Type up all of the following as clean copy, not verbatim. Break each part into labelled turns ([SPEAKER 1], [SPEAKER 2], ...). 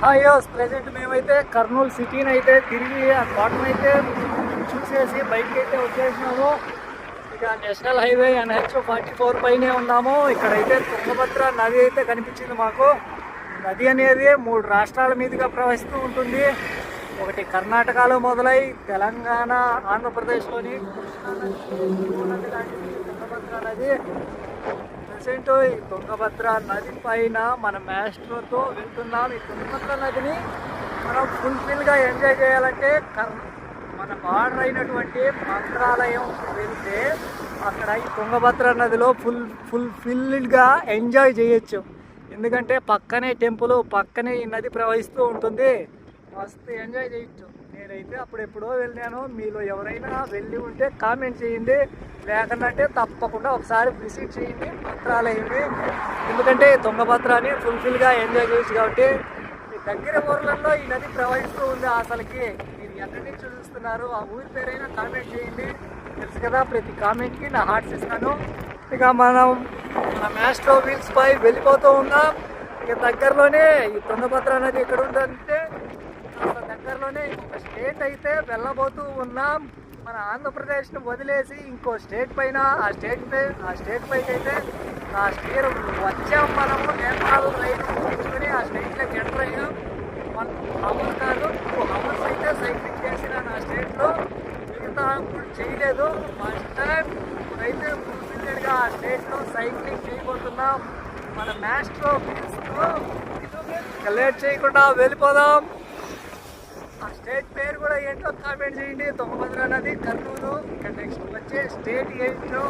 [SPEAKER 1] అయ్యో ప్రెసెంట్ మేమైతే కర్నూలు సిటీని అయితే తిరిగి ఆ కోటను అయితే చూసేసి బయటకి అయితే వచ్చేసినాము. ఇక నేషనల్ హైవే NH-44 పైనే ఉన్నాము. ఇక్కడైతే తుంగభద్ర నది అయితే కనిపించింది మాకు. నది అనేది 3 రాష్ట్రాల మీదుగా ప్రవహిస్తూ ఉంటుంది. ఒకటి కర్ణాటకలో మొదలై తెలంగాణ, ఆంధ్రప్రదేశ్లోని కృష్ణా నది లాంటిది తుంగభద్ర నది. ప్రజెంట్ ఈ తుంగభద్ర నది పైన మన మ్యాస్ట్రోతో వెళ్తున్నాం. ఈ తుంగభద్ర నదిని మనం ఫుల్ఫిల్గా ఎంజాయ్ చేయాలంటే మన బార్డర్ అయినటువంటి మంత్రాలయం వెళ్తే అక్కడ ఈ తుంగభద్ర నదిలో ఫుల్ఫిల్డ్గా ఎంజాయ్ చేయొచ్చు. ఎందుకంటే పక్కనే టెంపుల్, పక్కనే ఈ నది ప్రవహిస్తూ ఉంటుంది. మస్తు ఎంజాయ్ చేయొచ్చు. నేనైతే అప్పుడు ఎప్పుడో వెళ్ళాను. మీలో ఎవరైనా వెళ్ళి ఉంటే కామెంట్ చేయండి, లేకనంటే తప్పకుండా ఒకసారి విజిట్ చేయండి మంత్రాలయంని. ఎందుకంటే తుంగభద్రని ఫుల్ఫిల్గా ఎంజాయ్ చేయొచ్చు. కాబట్టి దగ్గర ఊర్లలో ఈ నది ప్రవహిస్తూ ఉంది. అసలుకి మీరు ఎక్కడి నుంచి చూస్తున్నారు, ఆ ఊరి పేరైనా కామెంట్ చేయండి. తెలుసు కదా, ప్రతి కామెంట్కి నా హార్ట్స్ ఇస్తాను. ఇక మనం మన మ్యాస్ట్రో వీల్స్ పై వెళ్ళిపోతూ ఉన్నాం. ఇక దగ్గరలోనే ఈ తుంగభద్ర నది ఎక్కడ ఉందంటే దగ్గరలోనే ఇంకొక స్టేట్ అయితే వెళ్ళబోతూ ఉన్నాం. మన ఆంధ్రప్రదేశ్ని వదిలేసి ఇంకో స్టేట్ పైన ఆ స్టేట్ పైకి అయితే లాస్ట్ ఇయర్ వచ్చాం. మనము నేపాల్ రైలు తీసుకుని ఆ స్టేట్లోకి ఎంటర్ అయ్యాం. 1 hour కాదు 2 hours అయితే సైక్లింగ్ చేసిన ఆ స్టేట్లో. మిగతా ఇప్పుడు చేయలేదు. ఫస్ట్ టైం ఇప్పుడైతే ఫుల్ఫిల్డ్గా ఆ స్టేట్లో సైక్లింగ్ చేయబోతున్నాం మన మ్యాస్ట్రో వీల్స్తో. లేట్ చేయకుండా వెళ్ళిపోదాం. ఆ స్టేట్ పేరు కూడా ఏంటో కామెంట్ చేయండి. తుంగభద్ర నది కర్నూలు. ఇక నెక్స్ట్ వచ్చే స్టేట్ ఏంటో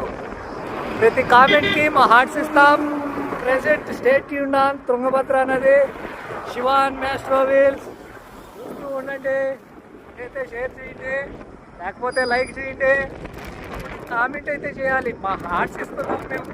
[SPEAKER 1] ప్రతి కామెంట్కి మా హార్ట్స్ ఇస్తాం. ప్రెసెంట్ స్టేట్ ఉన్నాను తుంగభద్ర నది. శివాన్ మ్యాస్ట్రో వీల్స్ చూస్తూ ఉండండి. అయితే షేర్ చేయండి, లేకపోతే లైక్ చేయండి, కామెంట్ అయితే చేయాలి. మా హార్ట్స్ ఇస్తున్నాం మేము.